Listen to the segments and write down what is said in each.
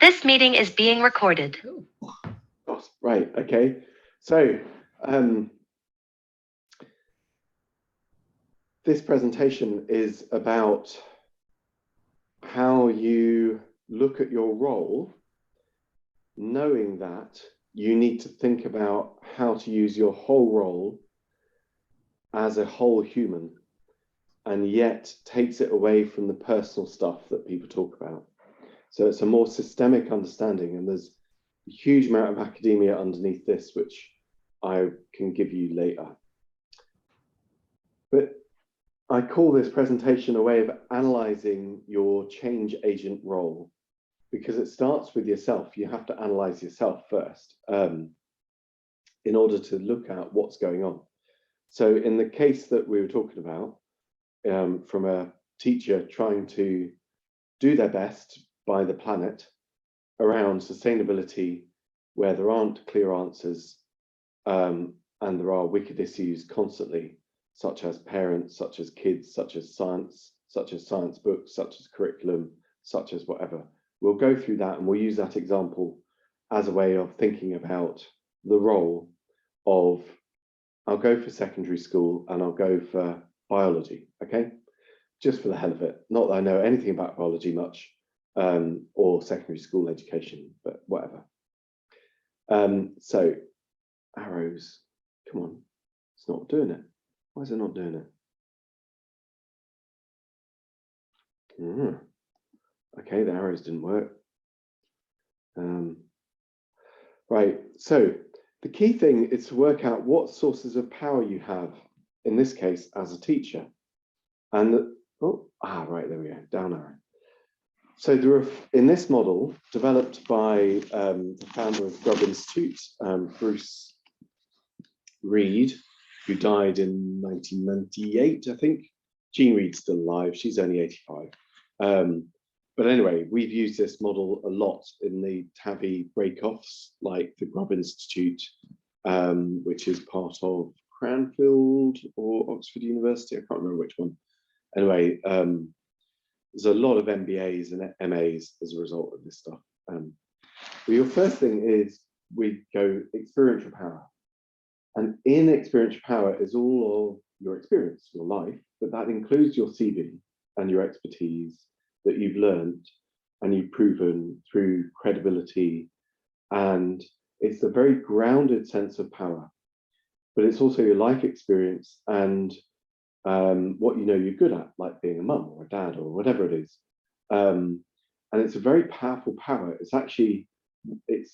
This meeting is being recorded. Oh, right, okay. So this presentation is about how you look at your role, knowing that you need to think about how to use your whole role as a whole human, and yet takes it away from the personal stuff that people talk about. So it's a more systemic understanding, and there's a huge amount of academia underneath this, which I can give you later. But I call this presentation a way of analyzing your change agent role, because it starts with yourself. You have to analyze yourself first in order to look at what's going on. So in the case that we were talking about, from a teacher trying to do their best by the planet around sustainability, where there aren't clear answers, and there are wicked issues constantly, such as parents, such as kids, such as science books, such as curriculum, such as whatever. We'll go through that, and we'll use that example as a way of thinking about the role of, I'll go for secondary school and I'll go for biology, okay? Just for the hell of it. Not that I know anything about biology much, or secondary school education, but whatever. So arrows, come on, it's not doing it. Why is it not doing it? Okay, the arrows didn't work. Right, so the key thing is to work out what sources of power you have, in this case, as a teacher. And, right, there we go, down arrow. So in this model, developed by the founder of Grubb Institute, Bruce Reed, who died in 1998, I think. Jean Reed's still alive, she's only 85. But anyway, we've used this model a lot in the TAVI break-offs, like the Grubb Institute, which is part of Cranfield or Oxford University, I can't remember which one. Anyway, there's a lot of MBAs and MAs as a result of this stuff. But your first thing is we go experiential power. And in experiential power is all of your experience, your life, but that includes your CV and your expertise that you've learned and you've proven through credibility. And it's a very grounded sense of power, but it's also your life experience and what you know you're good at, like being a mum or a dad or whatever it is. And it's a very powerful power. It's actually, in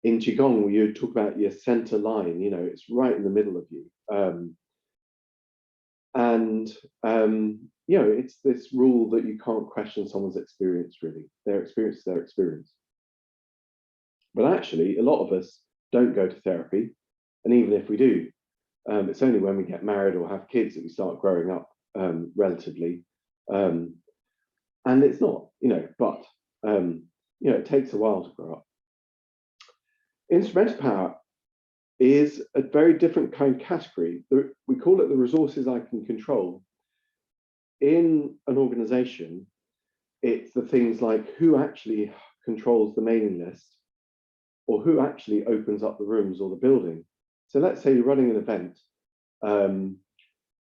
Qigong, you talk about your center line, it's right in the middle of you. It's this rule that you can't question someone's experience, really. Their experience is their experience. But actually, a lot of us don't go to therapy. And even if we do, it's only when we get married or have kids that we start growing up relatively. And it's not, but, it takes a while to grow up. Instrumental power is a very different kind of category. We call it the resources I can control. In an organization, it's the things like who actually controls the mailing list, or who actually opens up the rooms or the building. So let's say you're running an event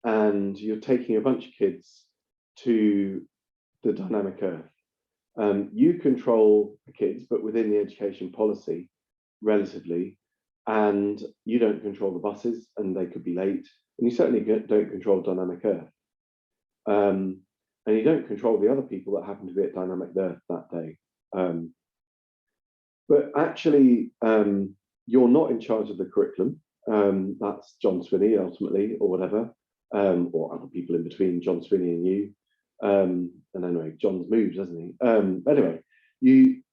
and you're taking a bunch of kids to the Dynamic Earth. You control the kids, but within the education policy, relatively, and you don't control the buses and they could be late, and you certainly don't control Dynamic Earth. And you don't control the other people that happen to be at Dynamic Earth that day. But actually, you're not in charge of the curriculum. That's John Swinney, ultimately, or whatever, or other people in between John Swinney and you. And anyway, John's moved, doesn't he? Anyway, you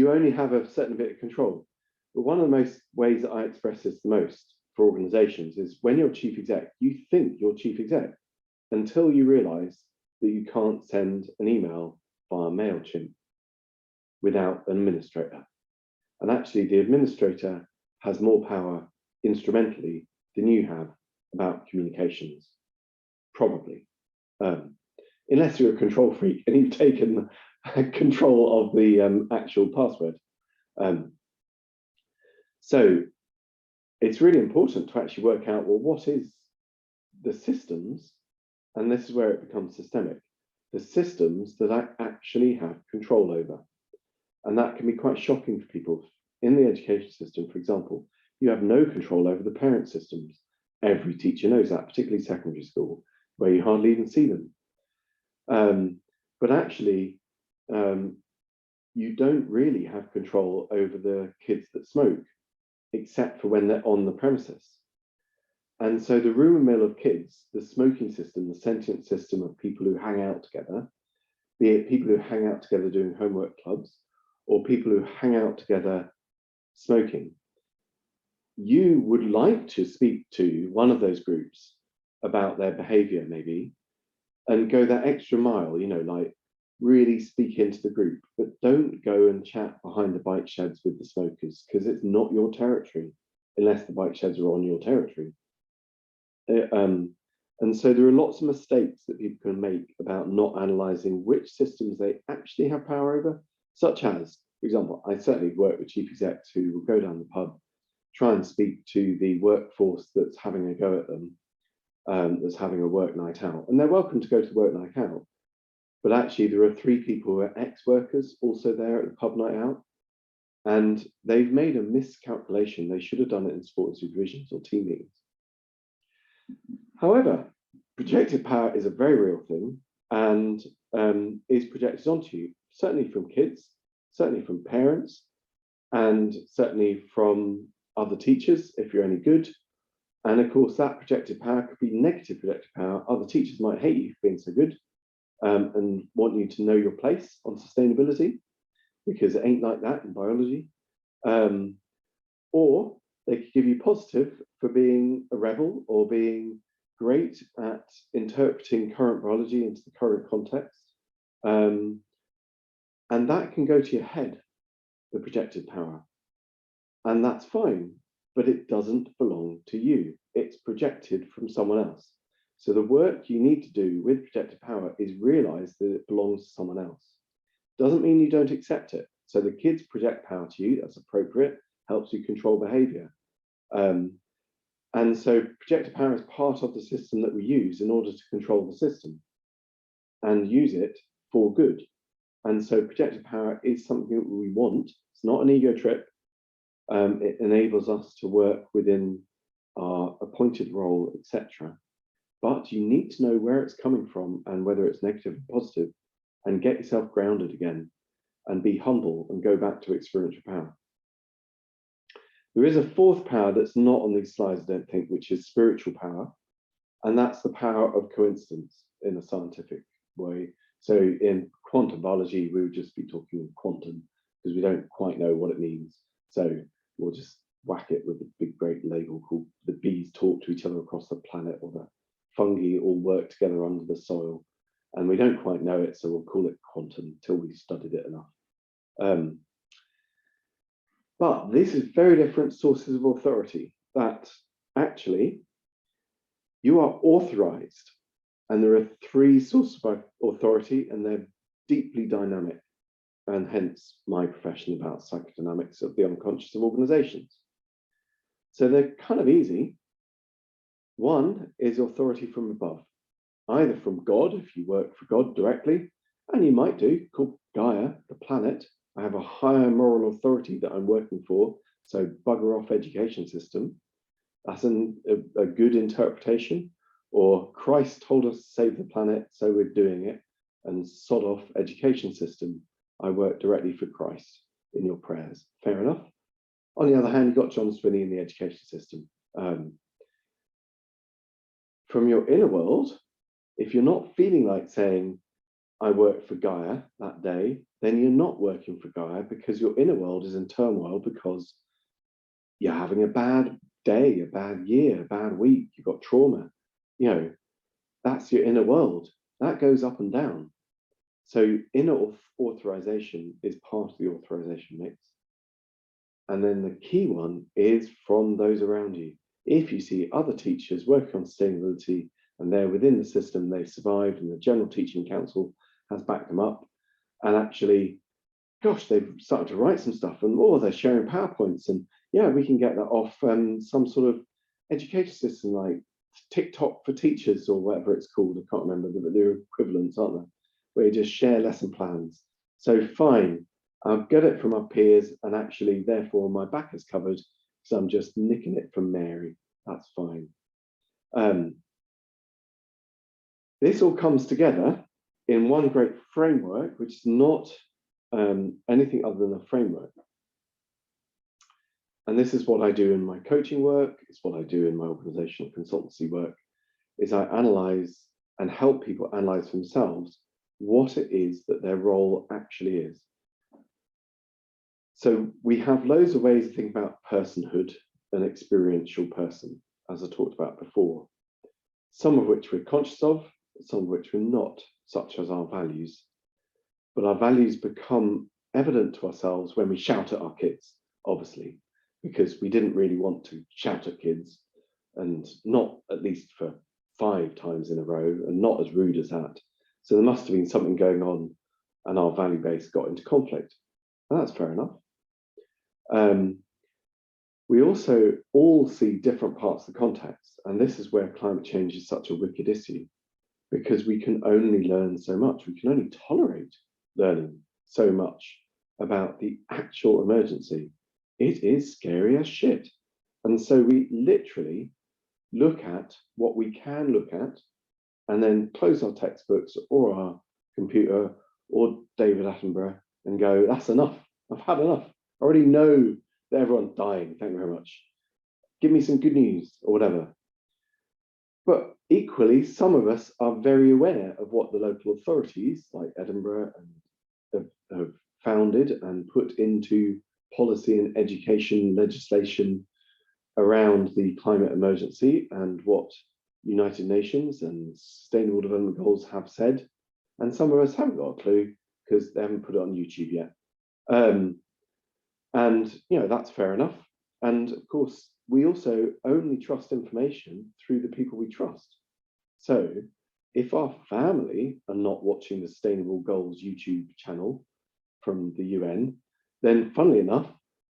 only have a certain bit of control. But one of the most ways that I express this the most for organizations is when you're chief exec, you think you're chief exec until you realize that you can't send an email via MailChimp without an administrator. And actually, the administrator has more power instrumentally than you have about communications, probably. Unless you're a control freak and you've taken control of the actual password. So it's really important to actually work out, well, what is the systems, and this is where it becomes systemic, the systems that I actually have control over. And that can be quite shocking for people. In the education system, for example, you have no control over the parent systems. Every teacher knows that, particularly secondary school, where you hardly even see them. But actually, you don't really have control over the kids that smoke, except for when they're on the premises. And so the rumour mill of kids, the smoking system, the sentient system of people who hang out together, be it people who hang out together doing homework clubs, or people who hang out together smoking, you would like to speak to one of those groups about their behavior, maybe, and go that extra mile, like really speak into the group, but don't go and chat behind the bike sheds with the smokers, because it's not your territory, unless the bike sheds are on your territory. And so there are lots of mistakes that people can make about not analysing which systems they actually have power over, such as, for example, I certainly work with chief execs who will go down the pub, try and speak to the workforce that's having a go at them, that's having a work night out. And they're welcome to go to the work night out, but actually there are 3 people who are ex-workers also there at the pub night out, and they've made a miscalculation. They should have done it in support and supervisions or team meetings. However, projected power is a very real thing, and is projected onto you, certainly from kids, certainly from parents, and certainly from other teachers if you're any good. And of course, that projected power could be negative projected power. Other teachers might hate you for being so good, and want you to know your place on sustainability, because it ain't like that in biology. Or they could give you positive for being a rebel or being great at interpreting current biology into the current context. And that can go to your head, the projected power. And that's fine, but it doesn't belong to you. It's projected from someone else. So the work you need to do with projected power is realize that it belongs to someone else. Doesn't mean you don't accept it. So the kids project power to you, that's appropriate, helps you control behavior. And so projected power is part of the system that we use in order to control the system and use it for good. And so projected power is something that we want. It's not an ego trip. It enables us to work within our appointed role, etc. But you need to know where it's coming from and whether it's negative or positive, and get yourself grounded again and be humble and go back to experiential power. There is a 4th power that's not on these slides, I don't think, which is spiritual power. And that's the power of coincidence in a scientific way. So in quantum biology, we would just be talking quantum because we don't quite know what it means. So we'll just whack it with a big, great label called the bees talk to each other across the planet, or the fungi all work together under the soil. And we don't quite know it, so we'll call it quantum until we've studied it enough. But this is very different sources of authority, that actually you are authorized, and there are 3 sources of authority, and they're deeply dynamic, and hence my profession about psychodynamics of the unconscious of organizations. So they're kind of easy. One is authority from above, either from God, if you work for God directly, and you might do, called Gaia, the planet. I have a higher moral authority that I'm working for, so bugger off education system. That's a good interpretation. Or Christ told us to save the planet, so we're doing it, and sod off education system. I work directly for Christ in your prayers. Fair enough. On the other hand, you've got John Swinney in the education system. From your inner world, if you're not feeling like saying, I work for Gaia that day, then you're not working for Gaia, because your inner world is in turmoil because you're having a bad day, a bad year, a bad week, you've got trauma. That's your inner world. That goes up and down. So inner authorization is part of the authorization mix. And then the key one is from those around you. If you see other teachers working on sustainability and they're within the system, they've survived, and the General Teaching Council has backed them up, and actually, gosh, they've started to write some stuff, and they're sharing PowerPoints, and yeah, we can get that off some sort of education system like TikTok for teachers or whatever it's called. I can't remember, but they're equivalents, aren't they? Where you just share lesson plans. So fine, I'll get it from our peers, and actually, therefore, my back is covered, so I'm just nicking it from Mary. That's fine. This all comes together in one great framework, which is not anything other than a framework. And this is what I do in my coaching work. It's what I do in my organizational consultancy work, is I analyze and help people analyze for themselves what it is that their role actually is. So we have loads of ways to think about personhood, an experiential person, as I talked about before, some of which we're conscious of, some of which we're not, such as our values. But our values become evident to ourselves when we shout at our kids, obviously, because we didn't really want to shout at kids, and not at least for 5 times in a row, and not as rude as that. So there must have been something going on, and our value base got into conflict. And that's fair enough. We also all see different parts of the context, and this is where climate change is such a wicked issue, because we can only learn so much. We can only tolerate learning so much about the actual emergency. It is scary as shit. And so we literally look at what we can look at, and then close our textbooks or our computer or David Attenborough and go, that's enough. I've had enough. I already know that everyone's dying. Thank you very much. Give me some good news or whatever. But equally, some of us are very aware of what the local authorities like Edinburgh have founded and put into policy and education legislation around the climate emergency, and what United Nations and Sustainable Development Goals have said. And some of us haven't got a clue because they haven't put it on YouTube yet. And that's fair enough. And of course, we also only trust information through the people we trust. So if our family are not watching the Sustainable Goals YouTube channel from the UN, then funnily enough,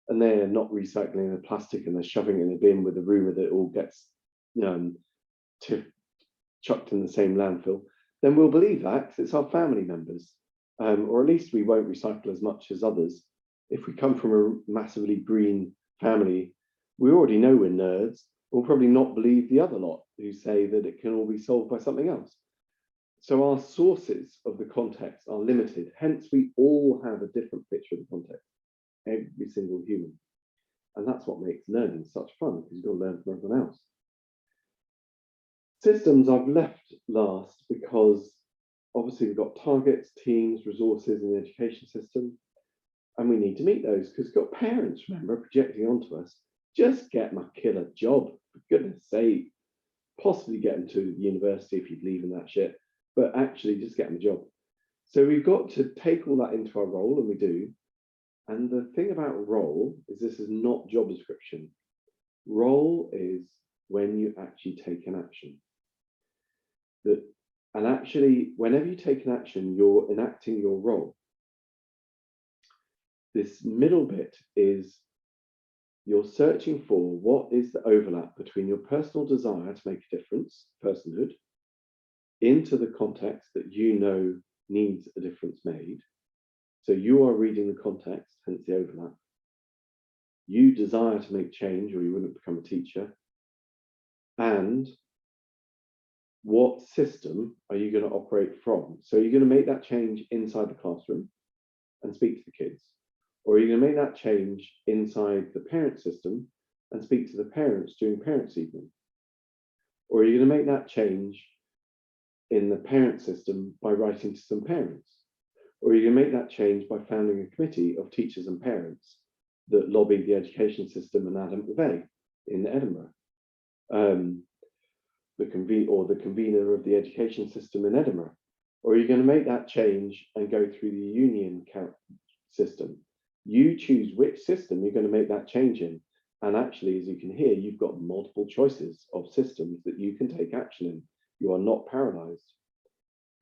and they're not recycling the plastic and they're shoving it in a bin with the rumor that it all gets chucked in the same landfill, then we'll believe that because it's our family members. Or at least we won't recycle as much as others. If we come from a massively green family, we already know we're nerds. We'll probably not believe the other lot who say that it can all be solved by something else. So our sources of the context are limited. Hence, we all have a different picture of the context, every single human. And that's what makes learning such fun, because you've got to learn from everyone else. Systems I've left last because obviously we've got targets, teams, resources in the education system, and we need to meet those because we've got parents, remember, projecting onto us. Just get my kid a job, for goodness sake. Possibly get them to the university if you believe in that shit, but actually just get them a job. So we've got to take all that into our role, and we do. And the thing about role is this is not job description. Role is when you actually take an action. And actually, whenever you take an action, you're enacting your role. This middle bit is you're searching for what is the overlap between your personal desire to make a difference, personhood, into the context that you know needs a difference made. So you are reading the context, hence the overlap. You desire to make change or you wouldn't become a teacher. And what system are you going to operate from? So you're going to make that change inside the classroom and speak to the kids. Or are you going to make that change inside the parent system and speak to the parents during parents' evening? Or are you going to make that change in the parent system by writing to some parents? Or are you going to make that change by founding a committee of teachers and parents that lobby the education system and Adam McVeigh in Edinburgh? The convener of the education system in Edinburgh? Or are you going to make that change and go through the union system? You choose which system you're going to make that change in. And actually, as you can hear, you've got multiple choices of systems that you can take action in. You are not paralyzed.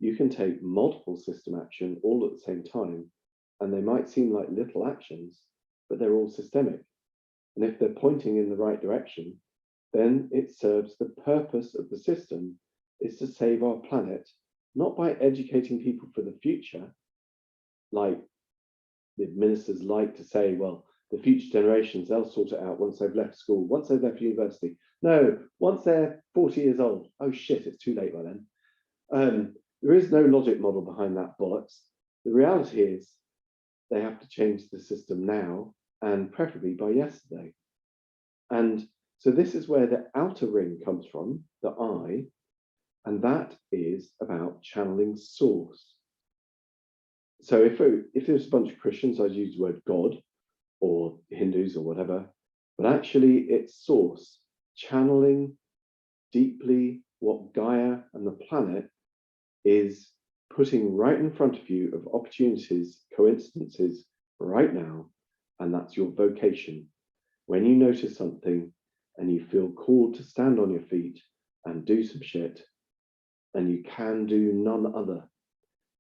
you can take multiple system action all at the same time, and they might seem like little actions, but they're all systemic. And if they're pointing in the right direction, then it serves the purpose of the system is to save our planet, not by educating people for the future, like the ministers like to say, well, the future generations, they'll sort it out once they've left school, once they've left university. No, once they're 40 years old. Oh shit, it's too late by then. There is no logic model behind that bollocks. The reality is they have to change the system now, and preferably by yesterday. And so this is where the outer ring comes from, the I, and that is about channeling source. So if there's a bunch of Christians, I'd use the word God, or Hindus or whatever, but actually it's source, channeling deeply what Gaia and the planet is putting right in front of you of opportunities, coincidences right now, and that's your vocation. When you notice something and you feel called to stand on your feet and do some shit, and you can do none other,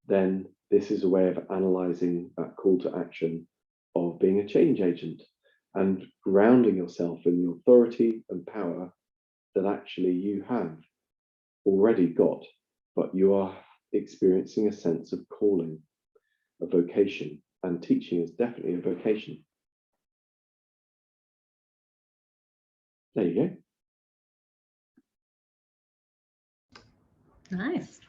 then this is a way of analyzing that call to action of being a change agent and grounding yourself in the authority and power that actually you have already got, but you are experiencing a sense of calling, a vocation, and teaching is definitely a vocation. There you go. Nice.